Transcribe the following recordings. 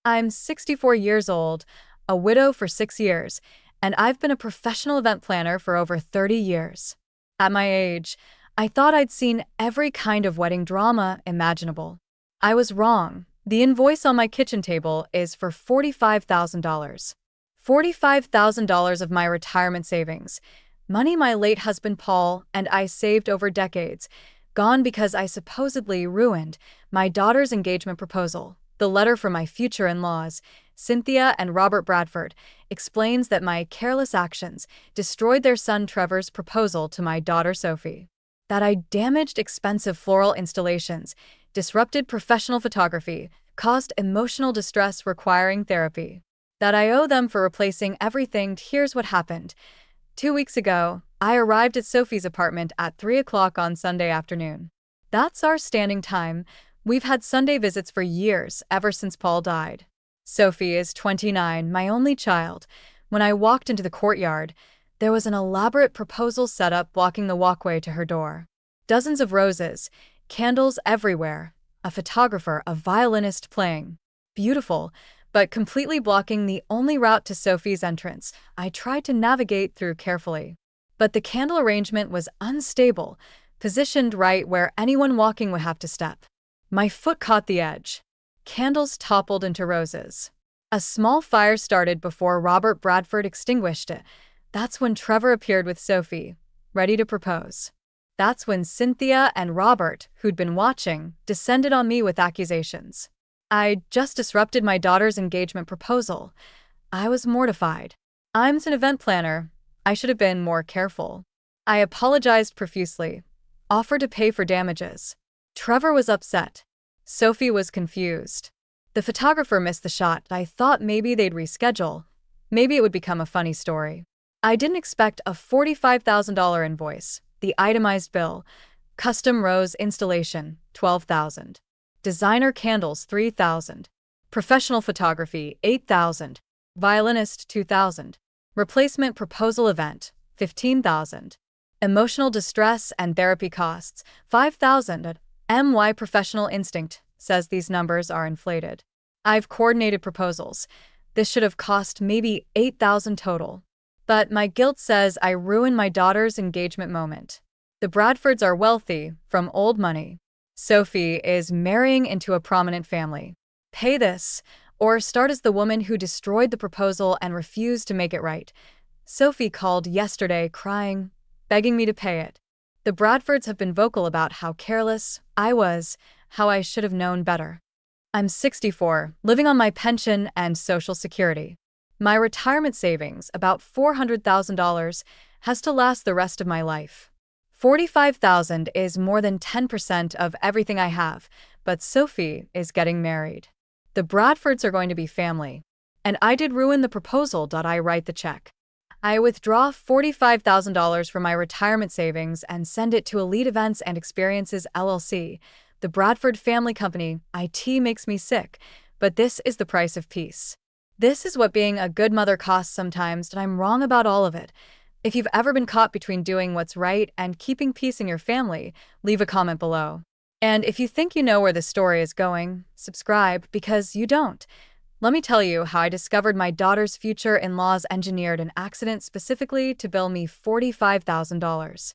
I'm 64 years old, a widow for 6 years, and I've been a professional event planner for over 30 years. At my age, I thought I'd seen every kind of wedding drama imaginable. I was wrong. The invoice on my kitchen table is for $45,000. $45,000 of my retirement savings, money my late husband Paul and I saved over decades, gone because I supposedly ruined my daughter's engagement proposal. The letter from my future in-laws, Cynthia and Robert Bradford, explains that my careless actions destroyed their son Trevor's proposal to my daughter Sophie. That I damaged expensive floral installations, disrupted professional photography, caused emotional distress requiring therapy. That I owe them for replacing everything. Here's what happened. 2 weeks ago, I arrived at Sophie's apartment at 3 o'clock on Sunday afternoon. That's our standing time. We've had Sunday visits for years, ever since Paul died. Sophie is 29, my only child. When I walked into the courtyard, there was an elaborate proposal setup blocking the walkway to her door. Dozens of roses, candles everywhere, a photographer, a violinist playing. Beautiful, but completely blocking the only route to Sophie's entrance. I tried to navigate through carefully. But the candle arrangement was unstable, positioned right where anyone walking would have to step. My foot caught the edge. Candles toppled into roses. A small fire started before Robert Bradford extinguished it. That's when Trevor appeared with Sophie, ready to propose. That's when Cynthia and Robert, who'd been watching, descended on me with accusations. I just disrupted my daughter's engagement proposal. I was mortified. I'm an event planner. I should have been more careful. I apologized profusely, offered to pay for damages. Trevor was upset. Sophie was confused. The photographer missed the shot. I thought maybe they'd reschedule. Maybe it would become a funny story. I didn't expect a $45,000 invoice. The itemized bill. Custom rose installation, $12,000. Designer candles, $3,000. Professional photography, $8,000. Violinist, $2,000. Replacement proposal event, $15,000. Emotional distress and therapy costs, $5,000. My professional instinct says these numbers are inflated. I've coordinated proposals. This should have cost maybe $8,000 total. But my guilt says I ruined my daughter's engagement moment. The Bradfords are wealthy, from old money. Sophie is marrying into a prominent family. Pay this, or start as the woman who destroyed the proposal and refused to make it right. Sophie called yesterday crying, begging me to pay it. The Bradfords have been vocal about how careless I was, how I should have known better. I'm 64, living on my pension and Social Security. My retirement savings, about $400,000, has to last the rest of my life. $45,000 is more than 10% of everything I have, but Sophie is getting married. The Bradfords are going to be family. And I did ruin the proposal. I write the check. I withdraw $45,000 from my retirement savings and send it to Elite Events and Experiences LLC, the Bradford family company. IT makes me sick, but this is the price of peace. This is what being a good mother costs sometimes, and I'm wrong about all of it. If you've ever been caught between doing what's right and keeping peace in your family, leave a comment below. And if you think you know where the story is going, subscribe, because you don't. Let me tell you how I discovered my daughter's future in-laws engineered an accident specifically to bill me $45,000.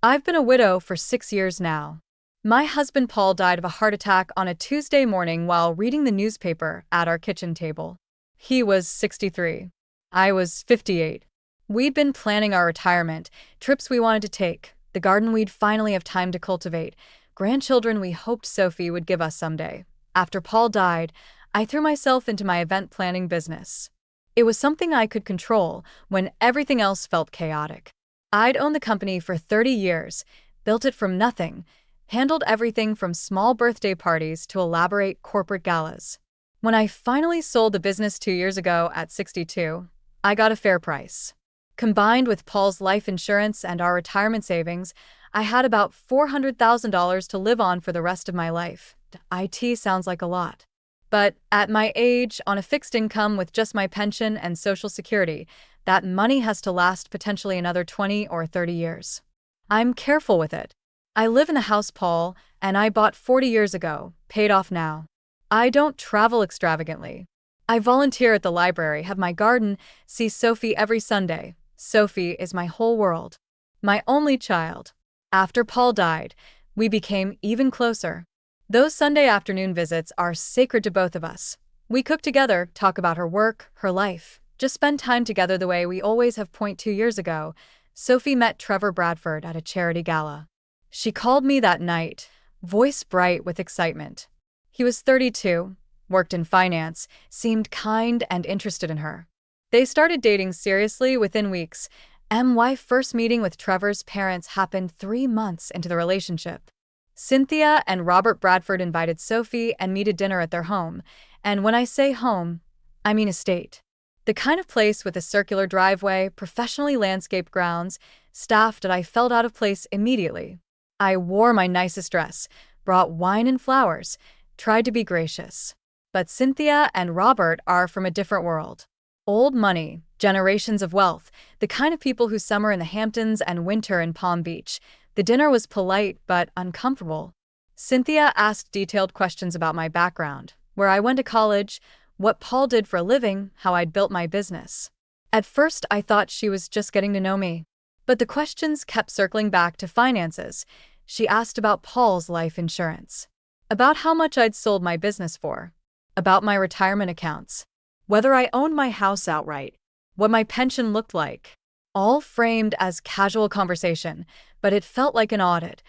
I've been a widow for 6 years now. My husband Paul died of a heart attack on a Tuesday morning while reading the newspaper at our kitchen table. He was 63. I was 58. We'd been planning our retirement, trips we wanted to take, the garden we'd finally have time to cultivate, grandchildren we hoped Sophie would give us someday. After Paul died, I threw myself into my event planning business. It was something I could control when everything else felt chaotic. I'd owned the company for 30 years, built it from nothing, handled everything from small birthday parties to elaborate corporate galas. When I finally sold the business 2 years ago at 62, I got a fair price. Combined with Paul's life insurance and our retirement savings, I had about $400,000 to live on for the rest of my life. IT sounds like a lot. But at my age, on a fixed income with just my pension and Social Security, that money has to last potentially another 20 or 30 years. I'm careful with it. I live in the house Paul and I bought 40 years ago, paid off now. I don't travel extravagantly. I volunteer at the library, have my garden, see Sophie every Sunday. Sophie is my whole world. My only child. After Paul died, we became even closer. Those Sunday afternoon visits are sacred to both of us. We cook together, talk about her work, her life, just spend time together the way we always have. 2 years ago, Sophie met Trevor Bradford at a charity gala. She called me that night, voice bright with excitement. He was 32, worked in finance, seemed kind and interested in her. They started dating seriously within weeks. My first meeting with Trevor's parents happened 3 months into the relationship. Cynthia and Robert Bradford invited Sophie and me to dinner at their home, and when I say home, I mean estate. The kind of place with a circular driveway, professionally landscaped grounds, staffed that I felt out of place immediately. I wore my nicest dress, brought wine and flowers, tried to be gracious. But Cynthia and Robert are from a different world. Old money, generations of wealth, the kind of people who summer in the Hamptons and winter in Palm Beach. The dinner was polite but uncomfortable. Cynthia asked detailed questions about my background, where I went to college, what Paul did for a living, how I'd built my business. At first, I thought she was just getting to know me. But the questions kept circling back to finances. She asked about Paul's life insurance, about how much I'd sold my business for, about my retirement accounts, whether I owned my house outright, what my pension looked like. All framed as casual conversation, but it felt like an audit.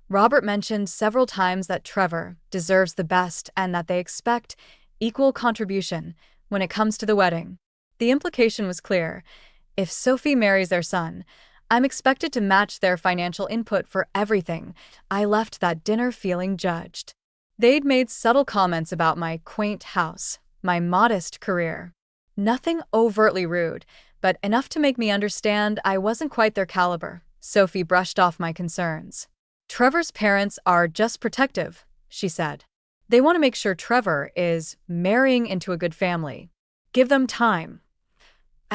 Robert mentioned several times that Trevor deserves the best and that they expect equal contribution when it comes to the wedding. The implication was clear. If Sophie marries their son, I'm expected to match their financial input for everything. I left that dinner feeling judged. They'd made subtle comments about my quaint house, my modest career. Nothing overtly rude, but enough to make me understand I wasn't quite their caliber. Sophie brushed off my concerns. Trevor's parents are just protective, she said. They want to make sure Trevor is marrying into a good family. Give them time.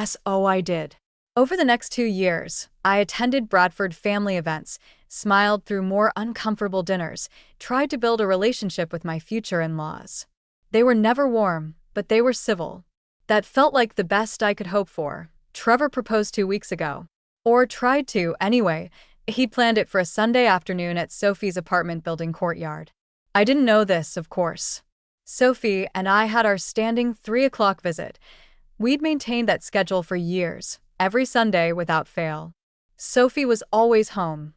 So I did. Over the next 2 years, I attended Bradford family events, smiled through more uncomfortable dinners, tried to build a relationship with my future in-laws. They were never warm, but they were civil. That felt like the best I could hope for. Trevor proposed 2 weeks ago. Or tried to, anyway. He'd planned it for a Sunday afternoon at Sophie's apartment building courtyard. I didn't know this, of course. Sophie and I had our standing 3 o'clock visit. We'd maintained that schedule for years, every Sunday without fail. Sophie was always home,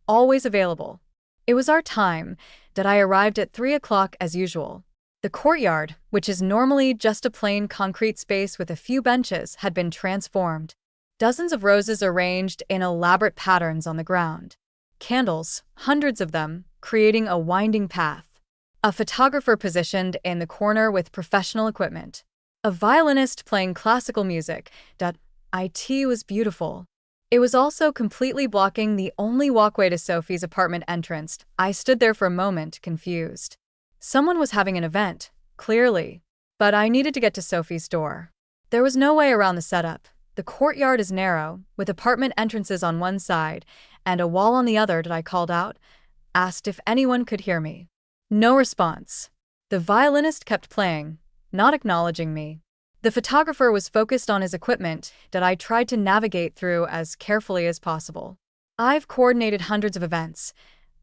always available. It was our time that I arrived at 3 o'clock as usual. The courtyard, which is normally just a plain concrete space with a few benches, had been transformed. Dozens of roses arranged in elaborate patterns on the ground. Candles, hundreds of them, creating a winding path. A photographer positioned in the corner with professional equipment. A violinist playing classical music. It was beautiful. It was also completely blocking the only walkway to Sophie's apartment entrance. I stood there for a moment, confused. Someone was having an event, clearly. But I needed to get to Sophie's door. There was no way around the setup. The courtyard is narrow, with apartment entrances on one side and a wall on the other. I called out, asked if anyone could hear me. No response. The violinist kept playing, not acknowledging me. The photographer was focused on his equipment that I tried to navigate through as carefully as possible. I've coordinated hundreds of events.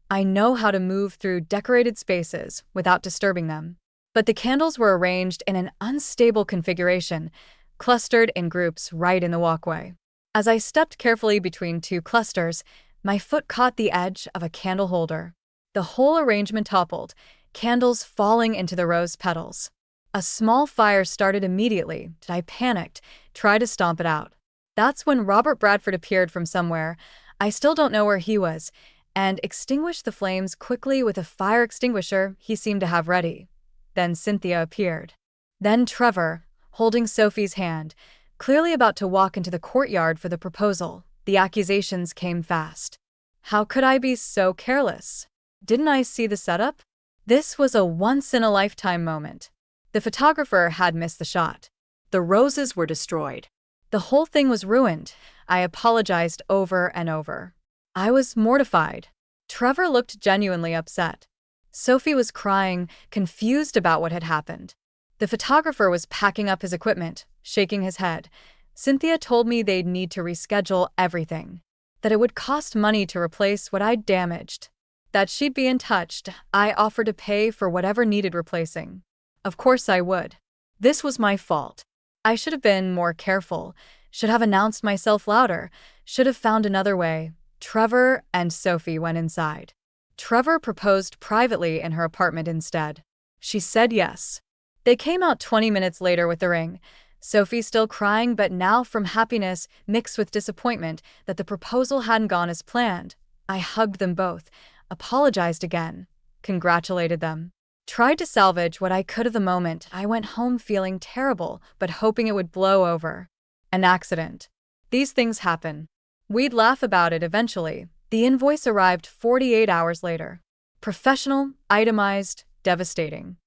I know how to move through decorated spaces without disturbing them. But the candles were arranged in an unstable configuration, clustered in groups right in the walkway. As I stepped carefully between 2 clusters, my foot caught the edge of a candle holder. The whole arrangement toppled, candles falling into the rose petals. A small fire started immediately. I panicked, tried to stomp it out. That's when Robert Bradford appeared from somewhere. I still don't know where he was, and extinguished the flames quickly with a fire extinguisher he seemed to have ready. Then Cynthia appeared. Then Trevor, holding Sophie's hand, clearly about to walk into the courtyard for the proposal. The accusations came fast. How could I be so careless? Didn't I see the setup? This was a once-in-a-lifetime moment. The photographer had missed the shot. The roses were destroyed. The whole thing was ruined. I apologized over and over. I was mortified. Trevor looked genuinely upset. Sophie was crying, confused about what had happened. The photographer was packing up his equipment, shaking his head. Cynthia told me they'd need to reschedule everything, that it would cost money to replace what I'd damaged, that she'd be in touch. I offered to pay for whatever needed replacing. Of course I would. This was my fault. I should have been more careful, should have announced myself louder, should have found another way. Trevor and Sophie went inside. Trevor proposed privately in her apartment instead. She said yes. They came out 20 minutes later with the ring. Sophie still crying, but now from happiness mixed with disappointment that the proposal hadn't gone as planned. I hugged them both, apologized again, congratulated them. Tried to salvage what I could of the moment. I went home feeling terrible, but hoping it would blow over. An accident. These things happen. We'd laugh about it eventually. The invoice arrived 48 hours later. Professional, itemized, devastating.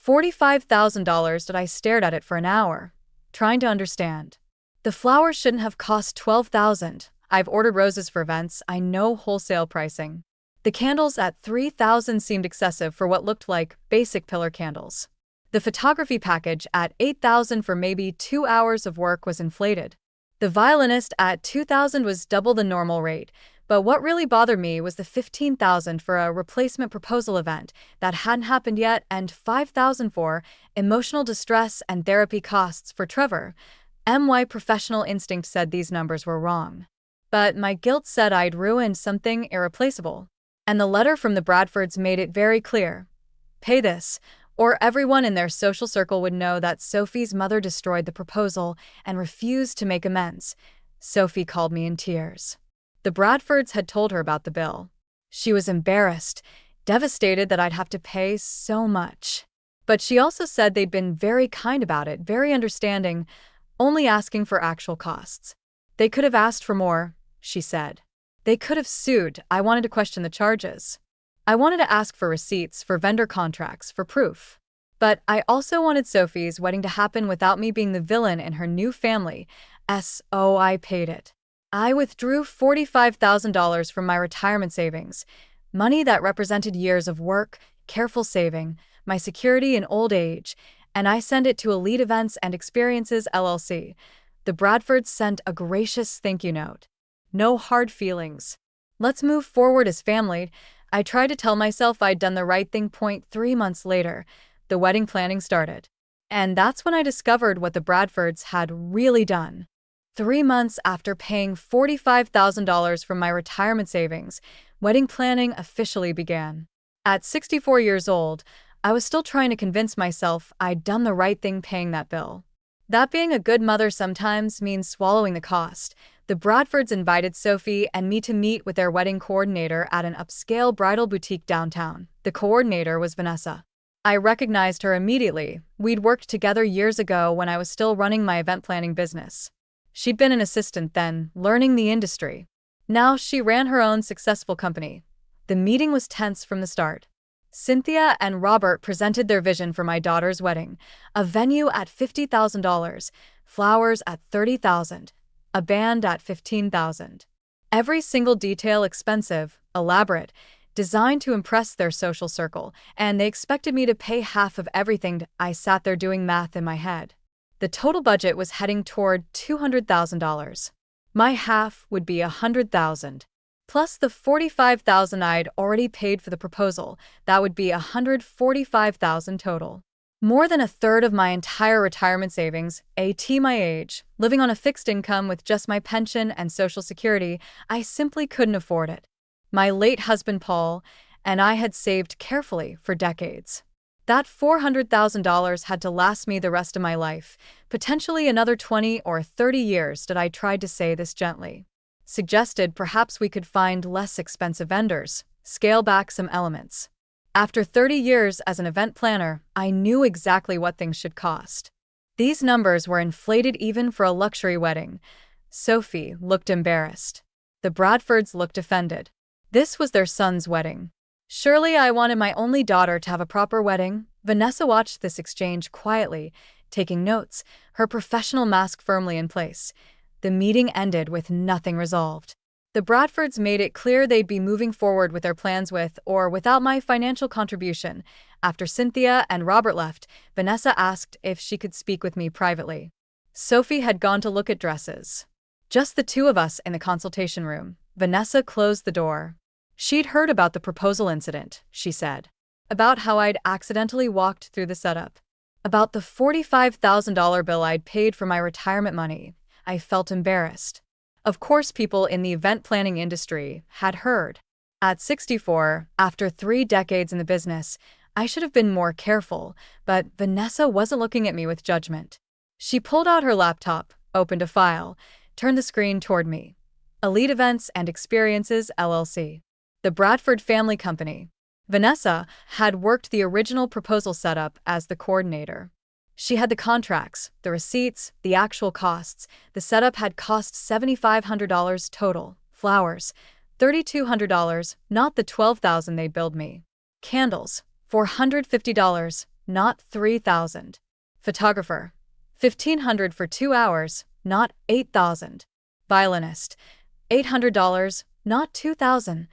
$45,000 that I stared at it for an hour, trying to understand. The flowers shouldn't have cost $12,000. I've ordered roses for events. I know wholesale pricing. The candles at $3,000 seemed excessive for what looked like basic pillar candles. The photography package at $8,000 for maybe 2 hours of work was inflated. The violinist at $2,000 was double the normal rate, but what really bothered me was the $15,000 for a replacement proposal event that hadn't happened yet and $5,000 for emotional distress and therapy costs for Trevor. My professional instinct said these numbers were wrong. But my guilt said I'd ruined something irreplaceable. And the letter from the Bradfords made it very clear. Pay this, or everyone in their social circle would know that Sophie's mother destroyed the proposal and refused to make amends. Sophie called me in tears. The Bradfords had told her about the bill. She was embarrassed, devastated that I'd have to pay so much. But she also said they'd been very kind about it, very understanding, only asking for actual costs. They could have asked for more, she said. They could have sued. I wanted to question the charges. I wanted to ask for receipts, for vendor contracts, for proof. But I also wanted Sophie's wedding to happen without me being the villain in her new family. I paid it. I withdrew $45,000 from my retirement savings, money that represented years of work, careful saving, my security in old age, and I sent it to Elite Events and Experiences LLC. The Bradfords sent a gracious thank you note. No hard feelings. Let's move forward as family. I tried to tell myself I'd done the right thing. 3 months later, the wedding planning started. And that's when I discovered what the Bradfords had really done. 3 months after paying $45,000 from my retirement savings, wedding planning officially began. At 64 years old, I was still trying to convince myself I'd done the right thing paying that bill. That being a good mother sometimes means swallowing the cost. The Bradfords invited Sophie and me to meet with their wedding coordinator at an upscale bridal boutique downtown. The coordinator was Vanessa. I recognized her immediately. We'd worked together years ago when I was still running my event planning business. She'd been an assistant then, learning the industry. Now she ran her own successful company. The meeting was tense from the start. Cynthia and Robert presented their vision for my daughter's wedding, a venue at $50,000, flowers at $30,000, a band at $15,000. Every single detail expensive, elaborate, designed to impress their social circle, and they expected me to pay half of everything. I sat there doing math in my head. The total budget was heading toward $200,000. My half would be $100,000. Plus the $45,000 I'd already paid for the proposal. That would be $145,000 total. More than a third of my entire retirement savings. At my age, living on a fixed income with just my pension and Social Security, I simply couldn't afford it. My late husband Paul and I had saved carefully for decades. That $400,000 had to last me the rest of my life, potentially another 20 or 30 years. That I tried to say this gently. Suggested perhaps we could find less expensive vendors, scale back some elements. After 30 years as an event planner, I knew exactly what things should cost. These numbers were inflated even for a luxury wedding. Sophie looked embarrassed. The Bradfords looked offended. This was their son's wedding. Surely I wanted my only daughter to have a proper wedding. Vanessa watched this exchange quietly, taking notes, her professional mask firmly in place. The meeting ended with nothing resolved. The Bradfords made it clear they'd be moving forward with their plans with or without my financial contribution. After Cynthia and Robert left, Vanessa asked if she could speak with me privately. Sophie had gone to look at dresses. Just the two of us in the consultation room. Vanessa closed the door. She'd heard about the proposal incident, she said. About how I'd accidentally walked through the setup. About the $45,000 bill I'd paid for my retirement money. I felt embarrassed. Of course, people in the event planning industry had heard. At 64, after 3 decades in the business, I should have been more careful, but Vanessa wasn't looking at me with judgment. She pulled out her laptop, opened a file, turned the screen toward me. Elite Events and Experiences, LLC. The Bradford family company. Vanessa had worked the original proposal setup as the coordinator. She had the contracts, the receipts, the actual costs. The setup had cost $7,500 total. Flowers, $3,200, not the $12,000 they billed me. Candles, $450, not $3,000. Photographer, $1,500 for 2 hours, not $8,000. Violinist, $800, not $2,000.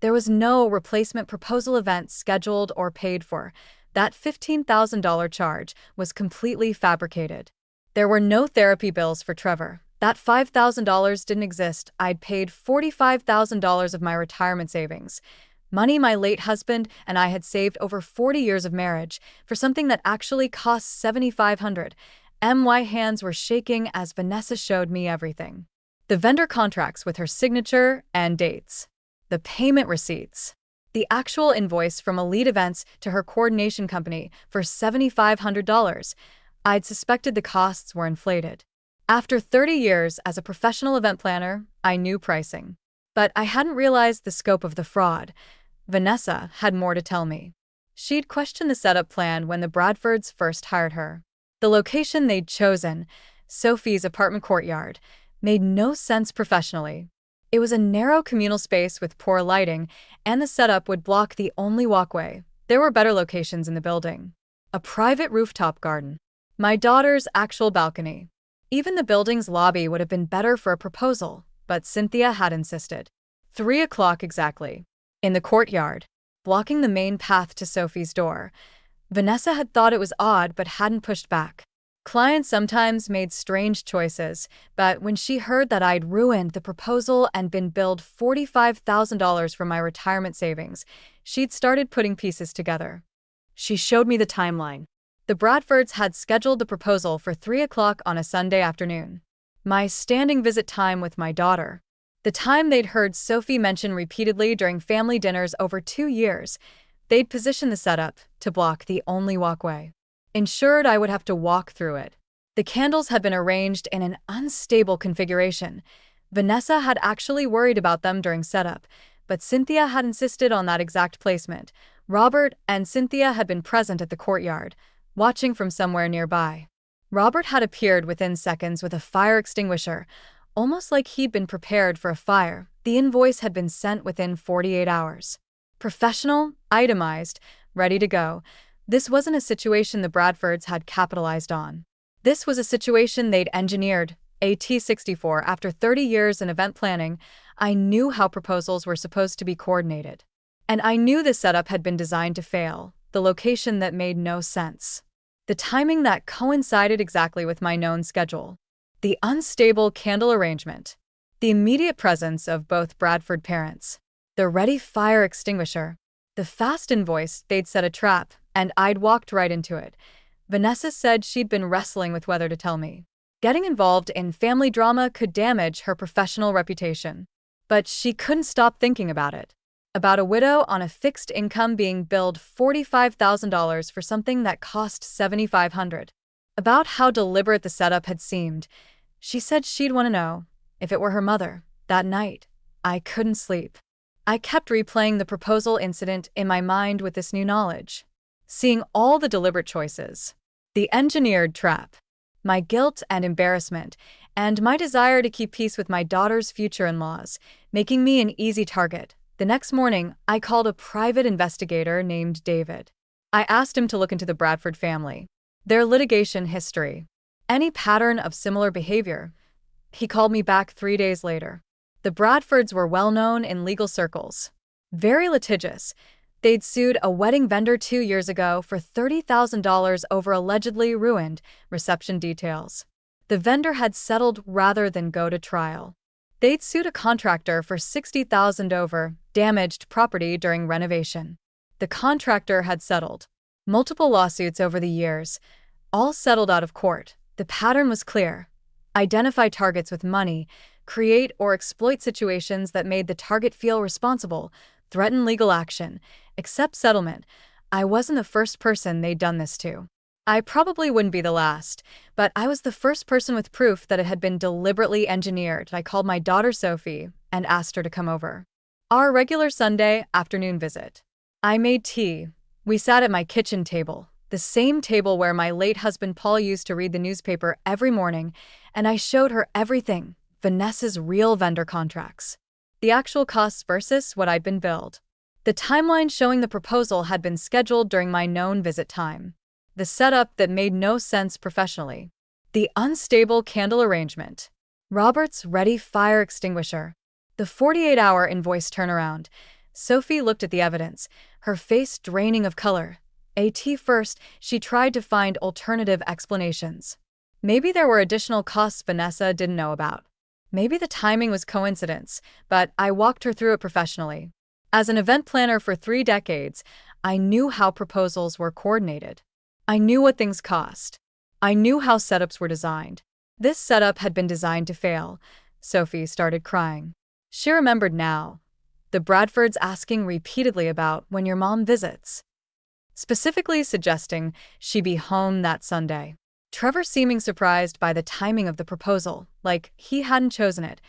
There was no replacement proposal event scheduled or paid for. That $15,000 charge was completely fabricated. There were no therapy bills for Trevor. That $5,000 didn't exist. I'd paid $45,000 of my retirement savings. Money my late husband and I had saved over 40 years of marriage for something that actually cost $7,500. My hands were shaking as Vanessa showed me everything. The vendor contracts with her signature and dates. The payment receipts. The actual invoice from Elite Events to her coordination company for $7,500. I'd suspected the costs were inflated. After 30 years as a professional event planner, I knew pricing. But I hadn't realized the scope of the fraud. Vanessa had more to tell me. She'd questioned the setup plan when the Bradfords first hired her. The location they'd chosen, Sophie's apartment courtyard, made no sense professionally. It was a narrow communal space with poor lighting, and the setup would block the only walkway. There were better locations in the building. A private rooftop garden. My daughter's actual balcony. Even the building's lobby would have been better for a proposal, but Cynthia had insisted. 3 o'clock exactly. In the courtyard, blocking the main path to Sophie's door. Vanessa had thought it was odd but hadn't pushed back. Clients sometimes made strange choices, but when she heard that I'd ruined the proposal and been billed $45,000 for my retirement savings, she'd started putting pieces together. She showed me the timeline. The Bradfords had scheduled the proposal for 3 o'clock on a Sunday afternoon. My standing visit time with my daughter. The time they'd heard Sophie mention repeatedly during family dinners over 2 years. They'd positioned the setup to block the only walkway. Ensured I would have to walk through it. The candles had been arranged in an unstable configuration. Vanessa had actually worried about them during setup, but Cynthia had insisted on that exact placement. Robert and Cynthia had been present at the courtyard, watching from somewhere nearby. Robert had appeared within seconds with a fire extinguisher, almost like he'd been prepared for a fire. The invoice had been sent within 48 hours. Professional, itemized, ready to go. This wasn't a situation the Bradfords had capitalized on. This was a situation they'd engineered. At 64, after 30 years in event planning, I knew how proposals were supposed to be coordinated. And I knew the setup had been designed to fail, the location that made no sense. The timing that coincided exactly with my known schedule. The unstable candle arrangement. The immediate presence of both Bradford parents. The ready fire extinguisher. The fast invoice. They'd set a trap, and I'd walked right into it. Vanessa said she'd been wrestling with whether to tell me. Getting involved in family drama could damage her professional reputation. But she couldn't stop thinking about it. About a widow on a fixed income being billed $45,000 for something that cost $7,500. About how deliberate the setup had seemed. She said she'd want to know if it were her mother. That night, I couldn't sleep. I kept replaying the proposal incident in my mind with this new knowledge. Seeing all the deliberate choices. The engineered trap. My guilt and embarrassment, and my desire to keep peace with my daughter's future in-laws, making me an easy target. The next morning, I called a private investigator named David. I asked him to look into the Bradford family, their litigation history, any pattern of similar behavior. He called me back 3 days later. The Bradfords were well known in legal circles. Very litigious. They'd sued a wedding vendor 2 years ago for $30,000 over allegedly ruined reception details. The vendor had settled rather than go to trial. They'd sued a contractor for $60,000 over damaged property during renovation. The contractor had settled. Multiple lawsuits over the years, all settled out of court. The pattern was clear. Identify targets with money, create or exploit situations that made the target feel responsible, threaten legal action, accept settlement. I wasn't the first person they'd done this to. I probably wouldn't be the last, but I was the first person with proof that it had been deliberately engineered. I called my daughter Sophie and asked her to come over. Our regular Sunday afternoon visit. I made tea. We sat at my kitchen table, the same table where my late husband Paul used to read the newspaper every morning, and I showed her everything, Vanessa's real vendor contracts, the actual costs versus what I'd been billed. The timeline showing the proposal had been scheduled during my known visit time. The setup that made no sense professionally. The unstable candle arrangement. Robert's ready fire extinguisher. The 48-hour invoice turnaround. Sophie looked at the evidence, her face draining of color. At first, she tried to find alternative explanations. Maybe there were additional costs Vanessa didn't know about. Maybe the timing was coincidence, but I walked her through it professionally. As an event planner for 3 decades, I knew how proposals were coordinated. I knew what things cost. I knew how setups were designed. This setup had been designed to fail. Sophie started crying. She remembered now. The Bradfords asking repeatedly about when your mom visits. Specifically suggesting she be home that Sunday. Trevor seeming surprised by the timing of the proposal, like he hadn't chosen it.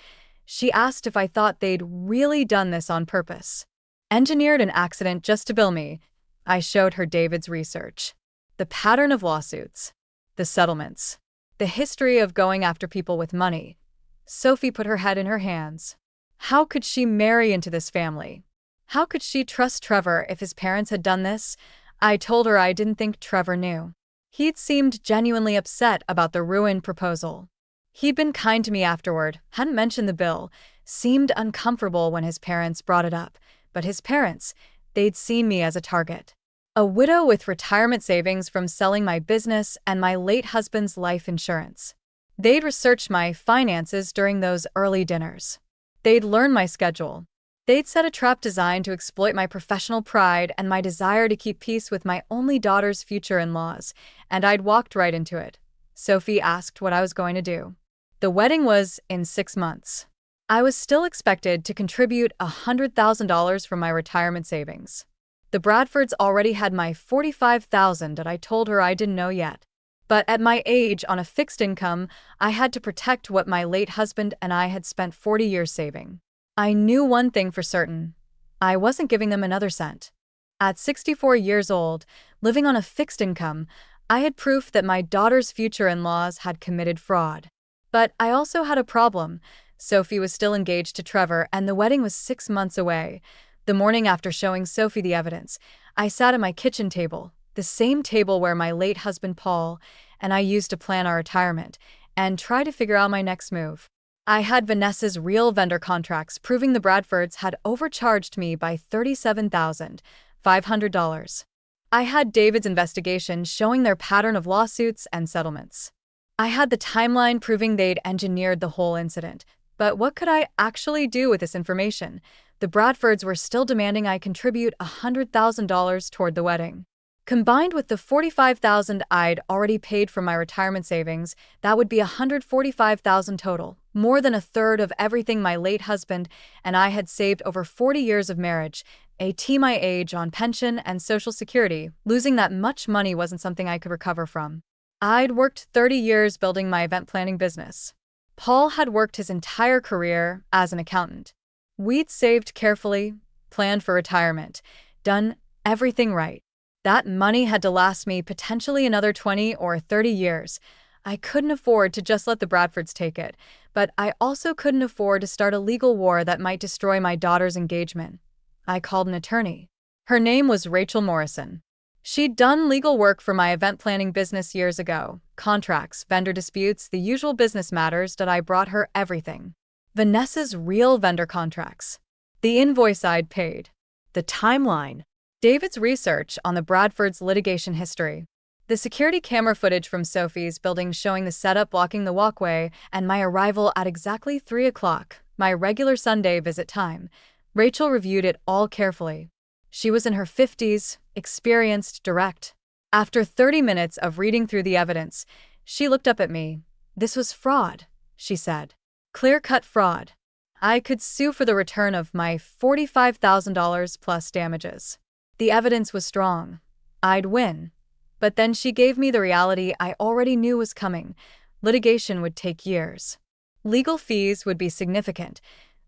She asked if I thought they'd really done this on purpose. Engineered an accident just to bill me. I showed her David's research. The pattern of lawsuits. The settlements. The history of going after people with money. Sophie put her head in her hands. How could she marry into this family? How could she trust Trevor if his parents had done this? I told her I didn't think Trevor knew. He'd seemed genuinely upset about the ruined proposal. He'd been kind to me afterward, hadn't mentioned the bill, seemed uncomfortable when his parents brought it up. But his parents, they'd seen me as a target. A widow with retirement savings from selling my business and my late husband's life insurance. They'd researched my finances during those early dinners. They'd learned my schedule. They'd set a trap designed to exploit my professional pride and my desire to keep peace with my only daughter's future in-laws, and I'd walked right into it. Sophie asked what I was going to do. The wedding was in 6 months. I was still expected to contribute $100,000 from my retirement savings. The Bradfords already had my $45,000 that I told her I didn't know yet. But at my age, on a fixed income, I had to protect what my late husband and I had spent 40 years saving. I knew one thing for certain. I wasn't giving them another cent. At 64 years old, living on a fixed income, I had proof that my daughter's future in-laws had committed fraud. But I also had a problem. Sophie was still engaged to Trevor, and the wedding was 6 months away. The morning after showing Sophie the evidence, I sat at my kitchen table, the same table where my late husband Paul and I used to plan our retirement, and try to figure out my next move. I had Vanessa's real vendor contracts proving the Bradfords had overcharged me by $37,500. I had David's investigation showing their pattern of lawsuits and settlements. I had the timeline proving they'd engineered the whole incident. But what could I actually do with this information? The Bradfords were still demanding I contribute $100,000 toward the wedding. Combined with the $45,000 I'd already paid from my retirement savings, that would be $145,000 total, more than a third of everything my late husband and I had saved over 40 years of marriage, at my age on pension and Social Security. Losing that much money wasn't something I could recover from. I'd worked 30 years building my event planning business. Paul had worked his entire career as an accountant. We'd saved carefully, planned for retirement, done everything right. That money had to last me potentially another 20 or 30 years. I couldn't afford to just let the Bradfords take it, but I also couldn't afford to start a legal war that might destroy my daughter's engagement. I called an attorney. Her name was Rachel Morrison. She'd done legal work for my event planning business years ago, contracts, vendor disputes, the usual business matters that I brought her everything. Vanessa's real vendor contracts. The invoice I'd paid. The timeline. David's research on the Bradfords' litigation history. The security camera footage from Sophie's building showing the setup blocking the walkway and my arrival at exactly 3 o'clock, my regular Sunday visit time. Rachel reviewed it all carefully. She was in her 50s, experienced, direct. After 30 minutes of reading through the evidence, she looked up at me. "This was fraud," she said. "Clear-cut fraud. I could sue for the return of my $45,000 plus damages. The evidence was strong. I'd win." But then she gave me the reality I already knew was coming. Litigation would take years. Legal fees would be significant,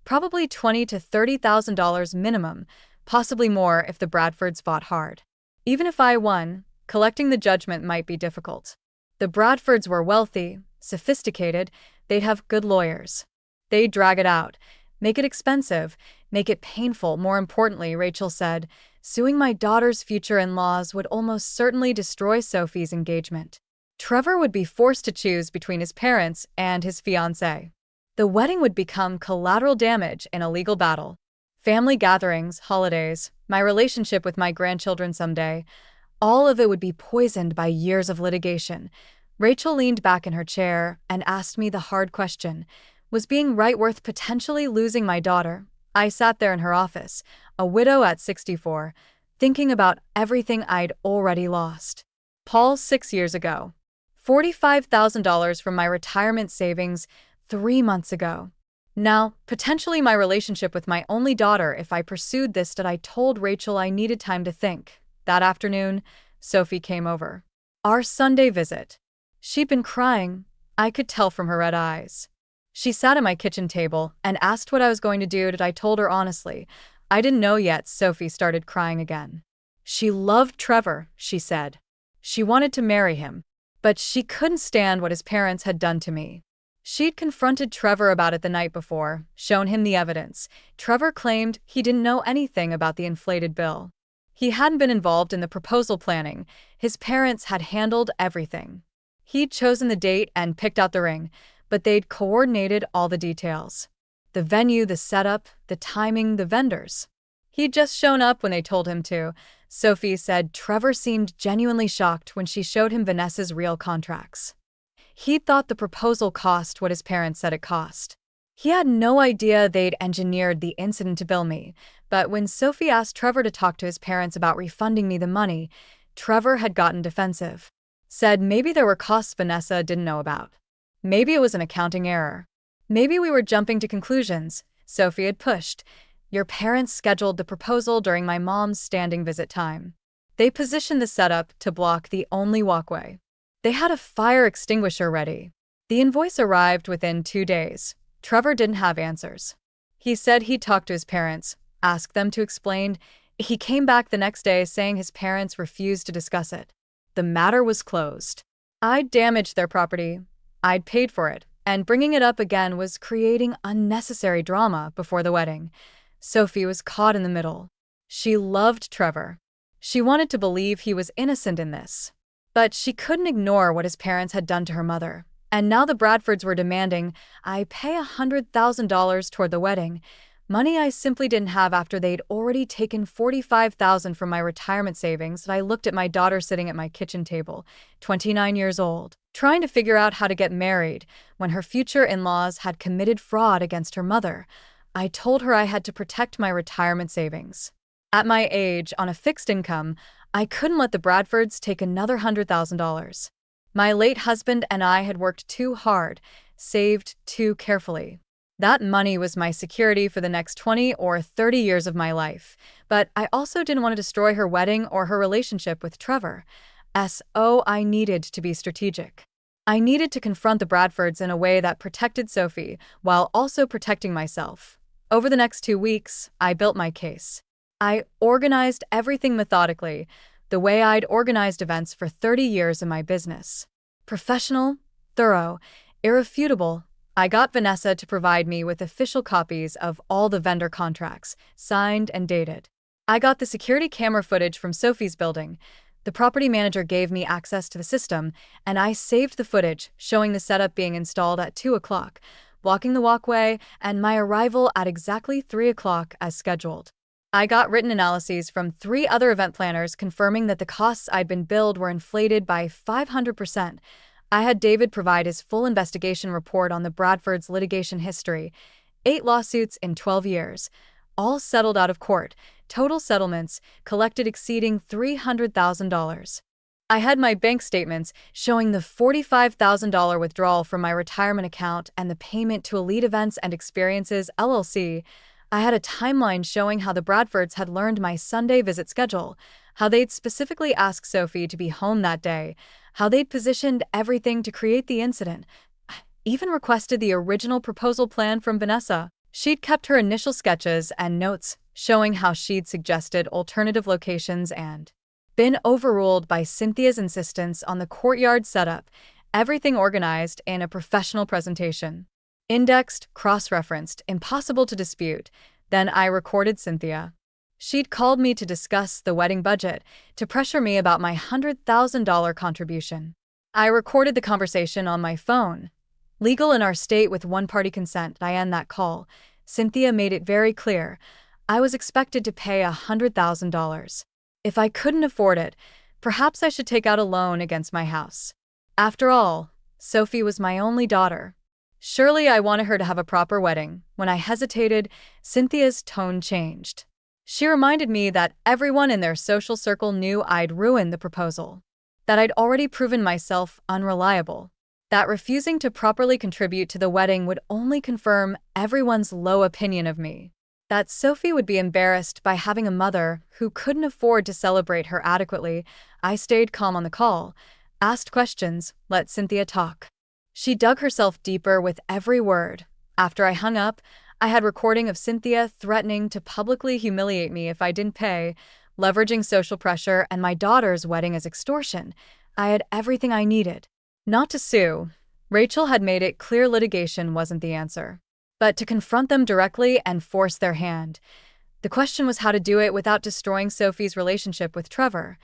probably $20,000 to $30,000 minimum, possibly more if the Bradfords fought hard. Even if I won, collecting the judgment might be difficult. The Bradfords were wealthy, sophisticated, they'd have good lawyers. They'd drag it out, make it expensive, make it painful. More importantly, Rachel said, suing my daughter's future in-laws would almost certainly destroy Sophie's engagement. Trevor would be forced to choose between his parents and his fiancé. The wedding would become collateral damage in a legal battle. Family gatherings, holidays, my relationship with my grandchildren someday, all of it would be poisoned by years of litigation. Rachel leaned back in her chair and asked me the hard question. Was being right worth potentially losing my daughter? I sat there in her office, a widow at 64, thinking about everything I'd already lost. Paul 6 years ago. $45,000 from my retirement savings 3 months ago. Now, potentially my relationship with my only daughter if I pursued this. That I told Rachel I needed time to think. That afternoon, Sophie came over. Our Sunday visit. She'd been crying. I could tell from her red eyes. She sat at my kitchen table and asked what I was going to do. I told her honestly. I didn't know yet. Sophie started crying again. She loved Trevor, she said. She wanted to marry him. But she couldn't stand what his parents had done to me. She'd confronted Trevor about it the night before, shown him the evidence. Trevor claimed he didn't know anything about the inflated bill. He hadn't been involved in the proposal planning. His parents had handled everything. He'd chosen the date and picked out the ring, but they'd coordinated all the details. The venue, the setup, the timing, the vendors. He'd just shown up when they told him to. Sophie said Trevor seemed genuinely shocked when she showed him Vanessa's real contracts. He'd thought the proposal cost what his parents said it cost. He had no idea they'd engineered the incident to bill me, but when Sophie asked Trevor to talk to his parents about refunding me the money, Trevor had gotten defensive. Said maybe there were costs Vanessa didn't know about. Maybe it was an accounting error. Maybe we were jumping to conclusions. Sophie had pushed. Your parents scheduled the proposal during my mom's standing visit time. They positioned the setup to block the only walkway. They had a fire extinguisher ready. The invoice arrived within 2 days. Trevor didn't have answers. He said he'd talk to his parents, ask them to explain. He came back the next day saying his parents refused to discuss it. The matter was closed. I'd damaged their property. I'd paid for it, and bringing it up again was creating unnecessary drama before the wedding. Sophie was caught in the middle. She loved Trevor. She wanted to believe he was innocent in this. But she couldn't ignore what his parents had done to her mother. And now the Bradfords were demanding I pay $100,000 toward the wedding, money I simply didn't have after they'd already taken $45,000 from my retirement savings. I looked at my daughter sitting at my kitchen table, 29 years old, trying to figure out how to get married when her future in-laws had committed fraud against her mother. I told her I had to protect my retirement savings. At my age, on a fixed income, I couldn't let the Bradfords take another $100,000. My late husband and I had worked too hard, saved too carefully. That money was my security for the next 20 or 30 years of my life, but I also didn't want to destroy her wedding or her relationship with Trevor. I needed to be strategic. I needed to confront the Bradfords in a way that protected Sophie while also protecting myself. Over the next 2 weeks, I built my case. I organized everything methodically, the way I'd organized events for 30 years in my business. Professional, thorough, irrefutable. I got Vanessa to provide me with official copies of all the vendor contracts, signed and dated. I got the security camera footage from Sophie's building. The property manager gave me access to the system, and I saved the footage, showing the setup being installed at 2 o'clock, blocking the walkway, and my arrival at exactly 3 o'clock as scheduled. I got written analyses from 3 other event planners confirming that the costs I'd been billed were inflated by 500%. I had David provide his full investigation report on the Bradfords' litigation history, 8 lawsuits in 12 years, all settled out of court, total settlements collected exceeding $300,000. I had my bank statements showing the $45,000 withdrawal from my retirement account and the payment to Elite Events and Experiences, LLC. I had a timeline showing how the Bradfords had learned my Sunday visit schedule, how they'd specifically asked Sophie to be home that day, how they'd positioned everything to create the incident, even requested the original proposal plan from Vanessa. She'd kept her initial sketches and notes showing how she'd suggested alternative locations and been overruled by Cynthia's insistence on the courtyard setup, everything organized in a professional presentation. Indexed, cross-referenced, impossible to dispute. Then I recorded Cynthia. She'd called me to discuss the wedding budget, to pressure me about my $100,000 contribution. I recorded the conversation on my phone. Legal in our state with one-party consent, I end that call. Cynthia made it very clear. I was expected to pay $100,000. If I couldn't afford it, perhaps I should take out a loan against my house. After all, Sophie was my only daughter. Surely I wanted her to have a proper wedding. When I hesitated, Cynthia's tone changed. She reminded me that everyone in their social circle knew I'd ruined the proposal, that I'd already proven myself unreliable, that refusing to properly contribute to the wedding would only confirm everyone's low opinion of me, that Sophie would be embarrassed by having a mother who couldn't afford to celebrate her adequately. I stayed calm on the call, asked questions, let Cynthia talk. She dug herself deeper with every word. After I hung up, I had recording of Cynthia threatening to publicly humiliate me if I didn't pay, leveraging social pressure and my daughter's wedding as extortion. I had everything I needed. Not to sue. Rachel had made it clear litigation wasn't the answer, but to confront them directly and force their hand. The question was how to do it without destroying Sophie's relationship with Trevor.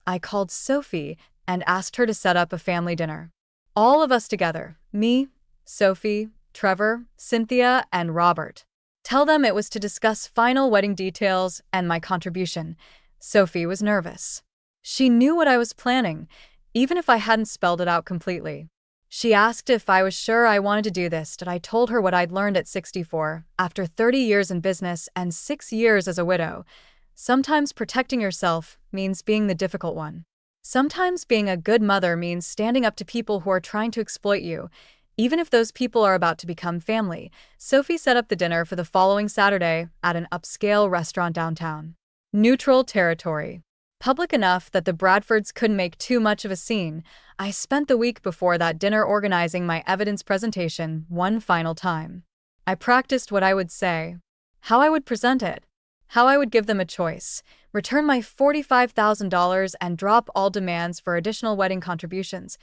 I called Sophie and asked her to set up a family dinner. All of us together, me, Sophie, Trevor, Cynthia, and Robert. Tell them it was to discuss final wedding details and my contribution. Sophie was nervous. She knew what I was planning, even if I hadn't spelled it out completely. She asked if I was sure I wanted to do this, and I told her what I'd learned at 64, after 30 years in business and 6 years as a widow. Sometimes protecting yourself means being the difficult one. Sometimes being a good mother means standing up to people who are trying to exploit you, even if those people are about to become family. Sophie set up the dinner for the following Saturday at an upscale restaurant downtown. Neutral territory. Public enough that the Bradfords couldn't make too much of a scene. I spent the week before that dinner organizing my evidence presentation one final time. I practiced what I would say, how I would present it, how I would give them a choice, return my $45,000 and drop all demands for additional wedding contributions,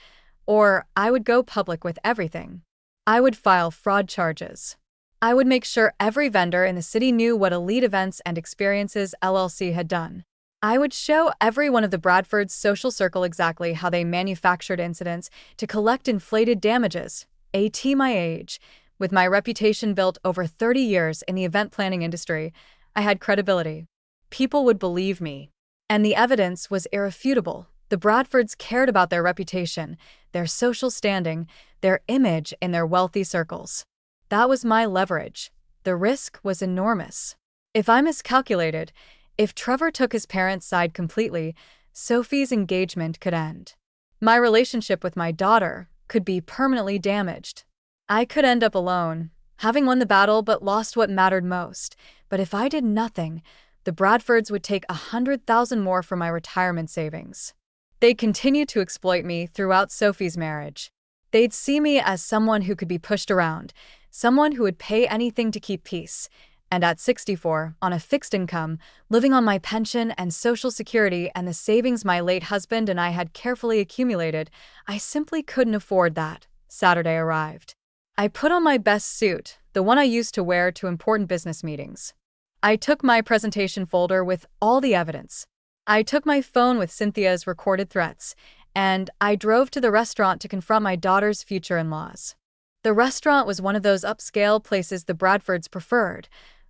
or I would go public with everything. I would file fraud charges. I would make sure every vendor in the city knew what Elite Events and Experiences, LLC had done. I would show every one of the Bradfords' social circle exactly how they manufactured incidents to collect inflated damages. My age. With my reputation built over 30 years in the event planning industry, I had credibility. People would believe me. And the evidence was irrefutable. The Bradfords cared about their reputation, their social standing, their image in their wealthy circles. That was my leverage. The risk was enormous. If I miscalculated, if Trevor took his parents' side completely, Sophie's engagement could end. My relationship with my daughter could be permanently damaged. I could end up alone, having won the battle but lost what mattered most. But if I did nothing, the Bradfords would take $100,000 more from my retirement savings. They'd continue to exploit me throughout Sophie's marriage. They'd see me as someone who could be pushed around, someone who would pay anything to keep peace. And at 64, on a fixed income, living on my pension and Social Security and the savings my late husband and I had carefully accumulated, I simply couldn't afford that. Saturday arrived. I put on my best suit, the one I used to wear to important business meetings. I took my presentation folder with all the evidence. I took my phone with Cynthia's recorded threats, and I drove to the restaurant to confront my daughter's future in-laws. The restaurant was one of those upscale places the Bradfords preferred: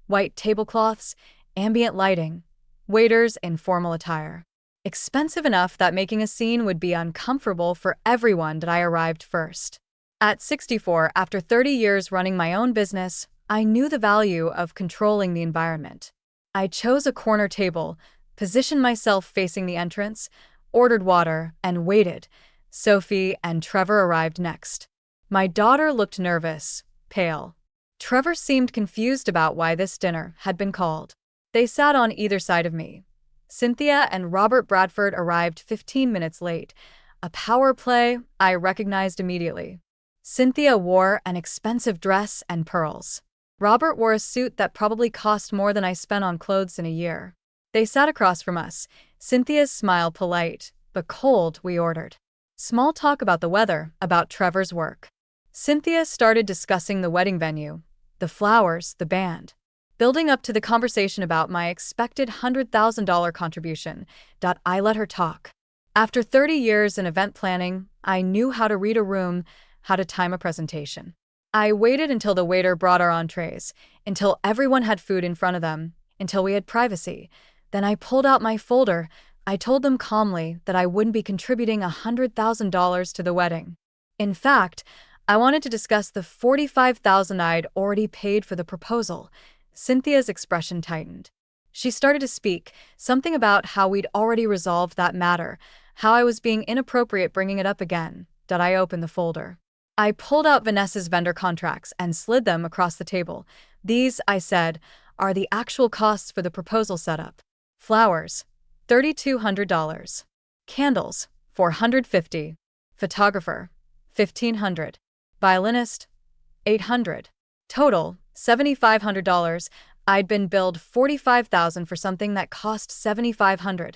white tablecloths, ambient lighting, waiters in formal attire. Expensive enough that making a scene would be uncomfortable for everyone that I arrived first. At 64, after 30 years running my own business, I knew the value of controlling the environment. I chose a corner table, positioned myself facing the entrance, ordered water, and waited. Sophie and Trevor arrived next. My daughter looked nervous, pale. Trevor seemed confused about why this dinner had been called. They sat on either side of me. Cynthia and Robert Bradford arrived 15 minutes late. A power play I recognized immediately. Cynthia wore an expensive dress and pearls. Robert wore a suit that probably cost more than I spent on clothes in a year. They sat across from us. Cynthia's smile polite, but cold. We ordered small talk about the weather, about Trevor's work. Cynthia started discussing the wedding venue, the flowers, the band, building up to the conversation about my expected $100,000 contribution. I let her talk. After 30 years in event planning, I knew how to read a room, how to time a presentation. I waited until the waiter brought our entrees, until everyone had food in front of them, until we had privacy. Then I pulled out my folder. I told them calmly that I wouldn't be contributing $100,000 to the wedding. In fact, I wanted to discuss the $45,000 I'd already paid for the proposal. Cynthia's expression tightened. She started to speak, something about how we'd already resolved that matter, how I was being inappropriate bringing it up again. I opened the folder. I pulled out Vanessa's vendor contracts and slid them across the table. These, I said, are the actual costs for the proposal setup. Flowers, $3,200. Candles, $450. Photographer, $1,500. Violinist, $800. Total, $7,500. I'd been billed $45,000 for something that cost $7,500.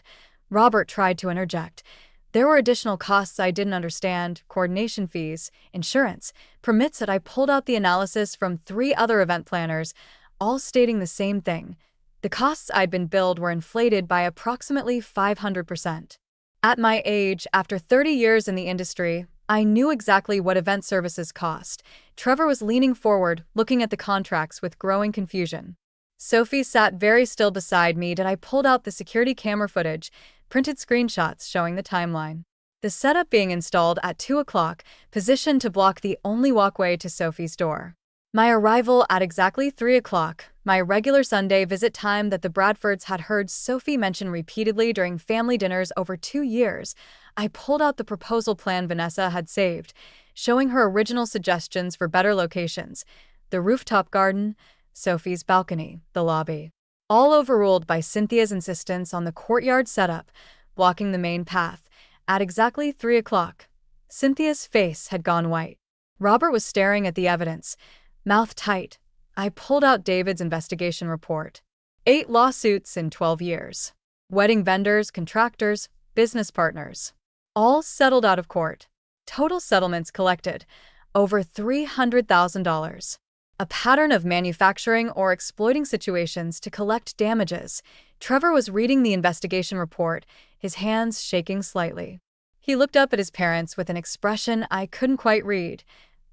Robert tried to interject. There were additional costs I didn't understand: coordination fees, insurance, permits. I pulled out the analysis from 3 other event planners, all stating the same thing. The costs I'd been billed were inflated by approximately 500%. At my age, after 30 years in the industry, I knew exactly what event services cost. Trevor was leaning forward, looking at the contracts with growing confusion. Sophie sat very still beside me. I pulled out the security camera footage, printed screenshots showing the timeline. The setup being installed at 2 o'clock, positioned to block the only walkway to Sophie's door. My arrival at exactly 3 o'clock, my regular Sunday visit time that the Bradfords had heard Sophie mention repeatedly during family dinners over 2 years. I pulled out the proposal plan Vanessa had saved, showing her original suggestions for better locations: the rooftop garden, Sophie's balcony, the lobby. All overruled by Cynthia's insistence on the courtyard setup, blocking the main path. At exactly 3 o'clock, Cynthia's face had gone white. Robert was staring at the evidence, mouth tight. I pulled out David's investigation report. 8 lawsuits in 12 years. Wedding vendors, contractors, business partners. All settled out of court. Total settlements collected, over $300,000. A pattern of manufacturing or exploiting situations to collect damages. Trevor was reading the investigation report, his hands shaking slightly. He looked up at his parents with an expression I couldn't quite read.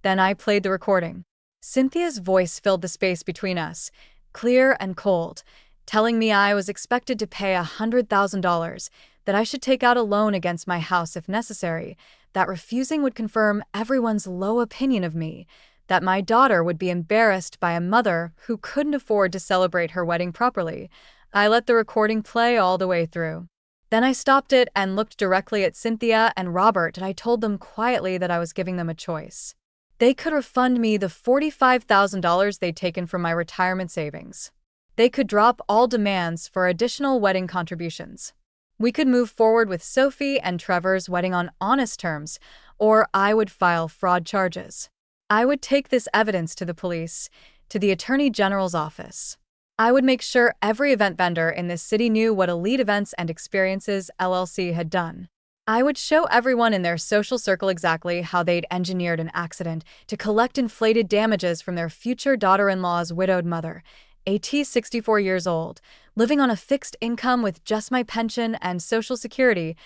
Then I played the recording. Cynthia's voice filled the space between us, clear and cold, telling me I was expected to pay $100,000, that I should take out a loan against my house if necessary, that refusing would confirm everyone's low opinion of me, that my daughter would be embarrassed by a mother who couldn't afford to celebrate her wedding properly. I let the recording play all the way through. Then I stopped it and looked directly at Cynthia and Robert, and I told them quietly that I was giving them a choice. They could refund me the $45,000 they'd taken from my retirement savings. They could drop all demands for additional wedding contributions. We could move forward with Sophie and Trevor's wedding on honest terms, or I would file fraud charges. I would take this evidence to the police, to the Attorney General's office. I would make sure every event vendor in this city knew what Elite Events and Experiences LLC had done. I would show everyone in their social circle exactly how they'd engineered an accident to collect inflated damages from their future daughter-in-law's widowed mother, AT 64 years old, living on a fixed income with just my pension and Social Security.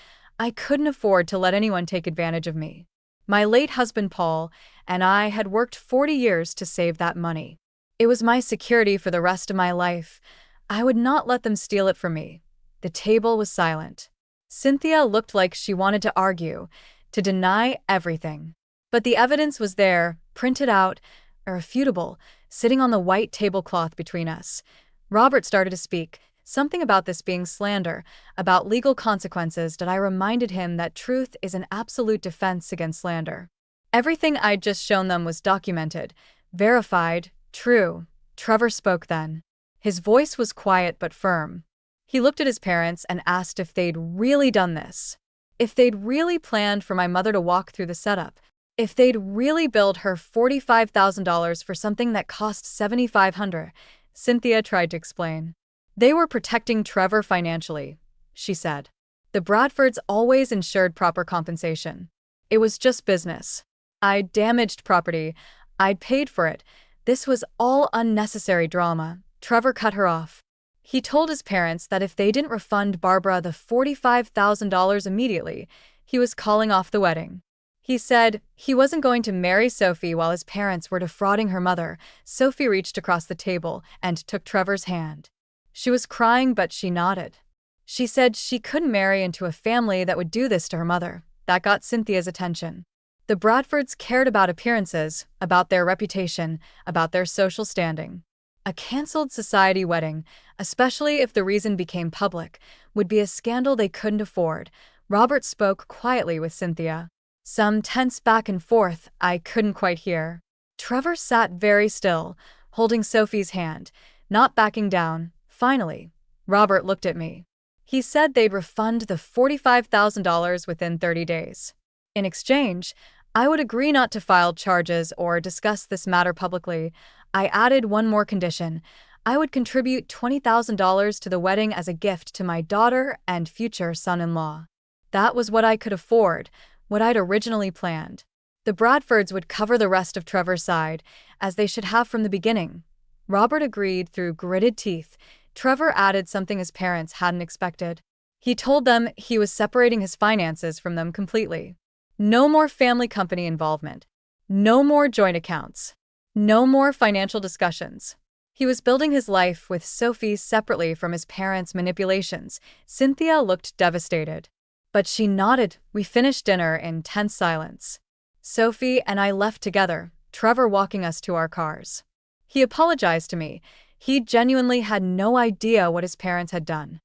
I couldn't afford to let anyone take advantage of me. My late husband Paul and I had worked 40 years to save that money. It was my security for the rest of my life. I would not let them steal it from me. The table was silent. Cynthia looked like she wanted to argue, to deny everything. But the evidence was there, printed out, irrefutable, sitting on the white tablecloth between us. Robert started to speak, something about this being slander, about legal consequences, that I reminded him that truth is an absolute defense against slander. Everything I'd just shown them was documented, verified, true. Trevor spoke then. His voice was quiet but firm. He looked at his parents and asked if they'd really done this. If they'd really planned for my mother to walk through the setup. If they'd really billed her $45,000 for something that cost $7,500, Cynthia tried to explain. They were protecting Trevor financially, she said. The Bradfords always ensured proper compensation. It was just business. I'd damaged property. I'd paid for it. This was all unnecessary drama. Trevor cut her off. He told his parents that if they didn't refund Barbara the $45,000 immediately, he was calling off the wedding. He said he wasn't going to marry Sophie while his parents were defrauding her mother. Sophie reached across the table and took Trevor's hand. She was crying, but she nodded. She said she couldn't marry into a family that would do this to her mother. That got Cynthia's attention. The Bradfords cared about appearances, about their reputation, about their social standing. A cancelled society wedding, especially if the reason became public, would be a scandal they couldn't afford. Robert spoke quietly with Cynthia. Some tense back and forth I couldn't quite hear. Trevor sat very still, holding Sophie's hand, not backing down. Finally, Robert looked at me. He said they'd refund the $45,000 within 30 days. In exchange, I would agree not to file charges or discuss this matter publicly. I added one more condition. I would contribute $20,000 to the wedding as a gift to my daughter and future son-in-law. That was what I could afford, what I'd originally planned. The Bradfords would cover the rest of Trevor's side, as they should have from the beginning. Robert agreed through gritted teeth. Trevor added something his parents hadn't expected. He told them he was separating his finances from them completely. No more family company involvement. No more joint accounts. No more financial discussions. He was building his life with Sophie separately from his parents' manipulations. Cynthia looked devastated. But she nodded. We finished dinner in tense silence. Sophie and I left together, Trevor walking us to our cars. He apologized to me. He genuinely had no idea what his parents had done.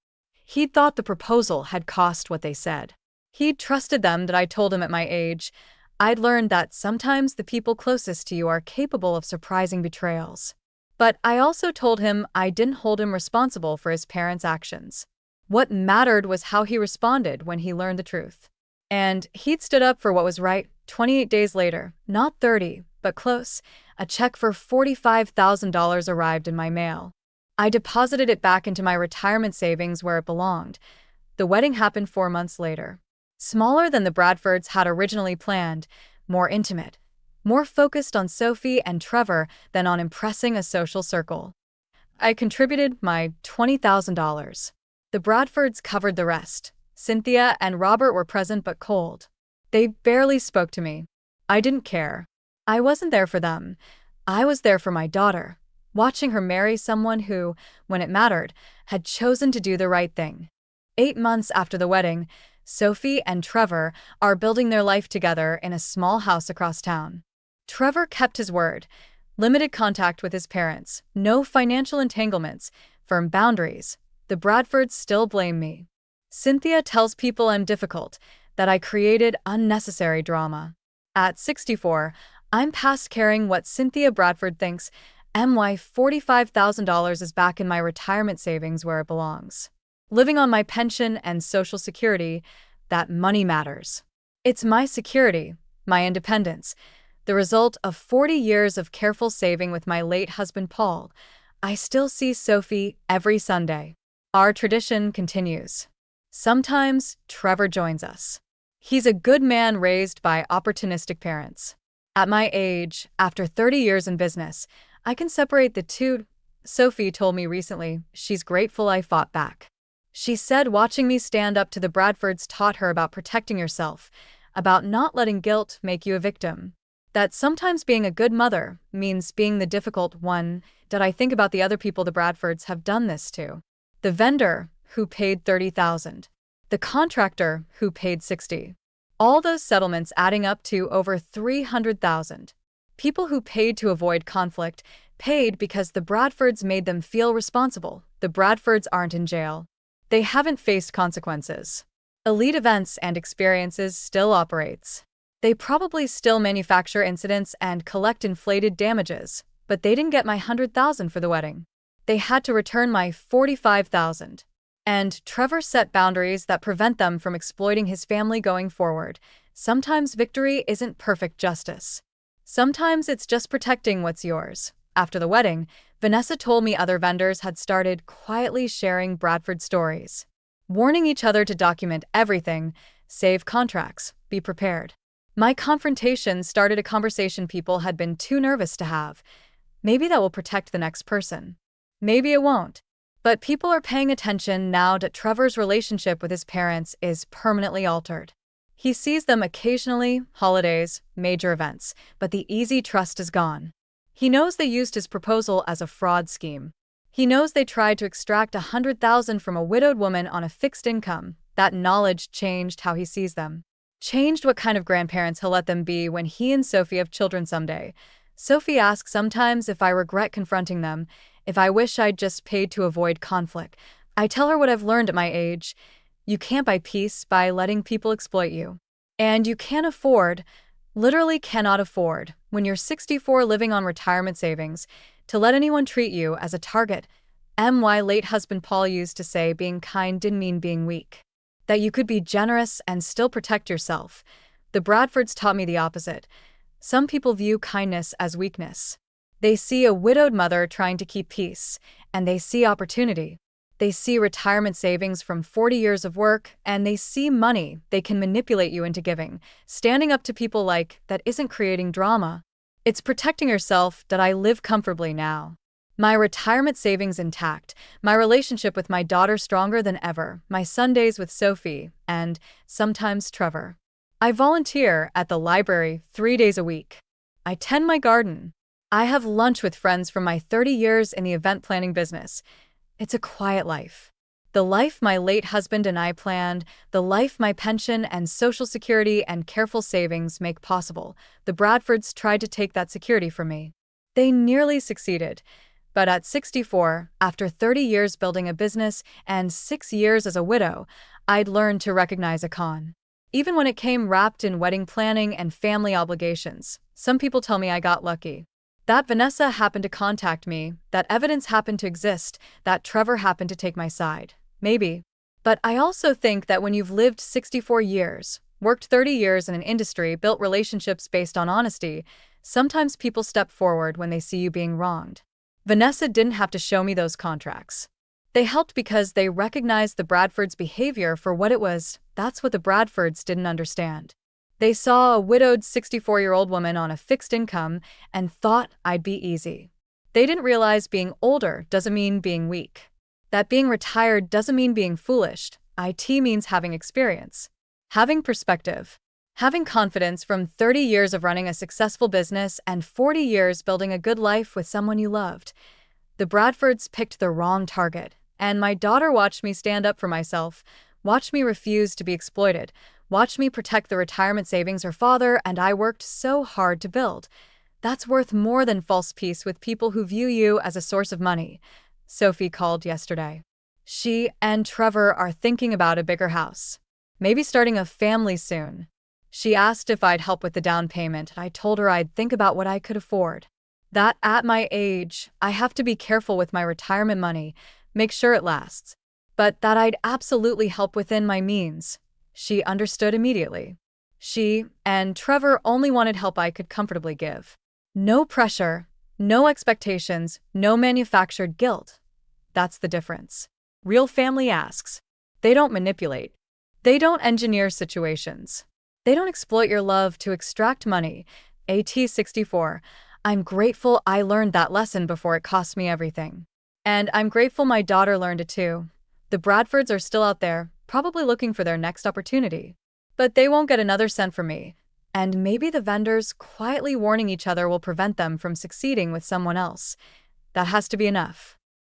He'd thought the proposal had cost what they said. He'd trusted them that I told him at my age. I'd learned that sometimes the people closest to you are capable of surprising betrayals. But I also told him I didn't hold him responsible for his parents' actions. What mattered was how he responded when he learned the truth. And he'd stood up for what was right. 28 days later, not 30, but close, a check for $45,000 arrived in my mail. I deposited it back into my retirement savings where it belonged. The wedding happened 4 months later. Smaller than the Bradfords had originally planned, more intimate, more focused on Sophie and Trevor than on impressing a social circle. I contributed my $20,000. The Bradfords covered the rest. Cynthia and Robert were present but cold. They barely spoke to me. I didn't care. I wasn't there for them. I was there for my daughter, watching her marry someone who, when it mattered, had chosen to do the right thing. 8 months after the wedding, Sophie and Trevor are building their life together in a small house across town. Trevor kept his word. Limited contact with his parents, no financial entanglements, firm boundaries. The Bradfords still blame me. Cynthia tells people I'm difficult, that I created unnecessary drama. At 64, I'm past caring what Cynthia Bradford thinks. My $45,000 is back in my retirement savings where it belongs. Living on my pension and Social Security, that money matters. It's my security, my independence, the result of 40 years of careful saving with my late husband Paul. I still see Sophie every Sunday. Our tradition continues. Sometimes Trevor joins us. He's a good man raised by opportunistic parents. At my age, after 30 years in business, I can separate the two. Sophie told me recently she's grateful I fought back. She said watching me stand up to the Bradfords taught her about protecting yourself, about not letting guilt make you a victim. That sometimes being a good mother means being the difficult one. Did I think about the other people the Bradfords have done this to? The vendor who paid 30,000. The contractor who paid 60. All those settlements adding up to over 300,000. People who paid to avoid conflict paid because the Bradfords made them feel responsible. The Bradfords aren't in jail. They haven't faced consequences. Elite Events and Experiences still operates. They probably still manufacture incidents and collect inflated damages, but they didn't get my 100,000 for the wedding. They had to return my 45,000. And Trevor set boundaries that prevent them from exploiting his family going forward. Sometimes victory isn't perfect justice. Sometimes it's just protecting what's yours. After the wedding, Vanessa told me other vendors had started quietly sharing Bradford stories, warning each other to document everything, save contracts, be prepared. My confrontation started a conversation people had been too nervous to have. Maybe that will protect the next person. Maybe it won't. But people are paying attention now that Trevor's relationship with his parents is permanently altered. He sees them occasionally, holidays, major events, but the easy trust is gone. He knows they used his proposal as a fraud scheme. He knows they tried to extract 100,000 from a widowed woman on a fixed income. That knowledge changed how he sees them. Changed what kind of grandparents he'll let them be when he and Sophie have children someday. Sophie asks sometimes if I regret confronting them, if I wish I'd just paid to avoid conflict. I tell her what I've learned at my age. You can't buy peace by letting people exploit you. And you can't afford, literally cannot afford, when you're 64 living on retirement savings, to let anyone treat you as a target. My late husband Paul used to say being kind didn't mean being weak. That you could be generous and still protect yourself. The Bradfords taught me the opposite. Some people view kindness as weakness. They see a widowed mother trying to keep peace, and they see opportunity. They see retirement savings from 40 years of work, and they see money they can manipulate you into giving. Standing up to people like that isn't creating drama. It's protecting yourself. That I live comfortably now. My retirement savings intact, my relationship with my daughter stronger than ever, my Sundays with Sophie, and sometimes Trevor. I volunteer at the library 3 days a week. I tend my garden. I have lunch with friends from my 30 years in the event planning business. It's a quiet life. The life my late husband and I planned, the life my pension and Social Security and careful savings make possible. The Bradfords tried to take that security from me. They nearly succeeded. But at 64, after 30 years building a business and 6 years as a widow, I'd learned to recognize a con. Even when it came wrapped in wedding planning and family obligations. Some people tell me I got lucky. That Vanessa happened to contact me, that evidence happened to exist, that Trevor happened to take my side. Maybe. But I also think that when you've lived 64 years, worked 30 years in an industry, built relationships based on honesty, sometimes people step forward when they see you being wronged. Vanessa didn't have to show me those contracts. They helped because they recognized the Bradfords' behavior for what it was. That's what the Bradfords didn't understand. They saw a widowed 64-year-old woman on a fixed income and thought I'd be easy. They didn't realize being older doesn't mean being weak. That being retired doesn't mean being foolish. IT means having experience, having perspective, having confidence from 30 years of running a successful business and 40 years building a good life with someone you loved. The Bradfords picked the wrong target, and my daughter watched me stand up for myself, watched me refuse to be exploited, watched me protect the retirement savings her father and I worked so hard to build. That's worth more than false peace with people who view you as a source of money. Sophie called yesterday. She and Trevor are thinking about a bigger house. Maybe starting a family soon. She asked if I'd help with the down payment. I told her I'd think about what I could afford. That at my age, I have to be careful with my retirement money, make sure it lasts. But that I'd absolutely help within my means. She understood immediately. She and Trevor only wanted help I could comfortably give. No pressure, no expectations, no manufactured guilt. That's the difference. Real family asks. They don't manipulate. They don't engineer situations. They don't exploit your love to extract money. AT64. I'm grateful I learned that lesson before it cost me everything. And I'm grateful my daughter learned it too. The Bradfords are still out there, probably looking for their next opportunity. But they won't get another cent from me. And maybe the vendors quietly warning each other will prevent them from succeeding with someone else. That has to be enough.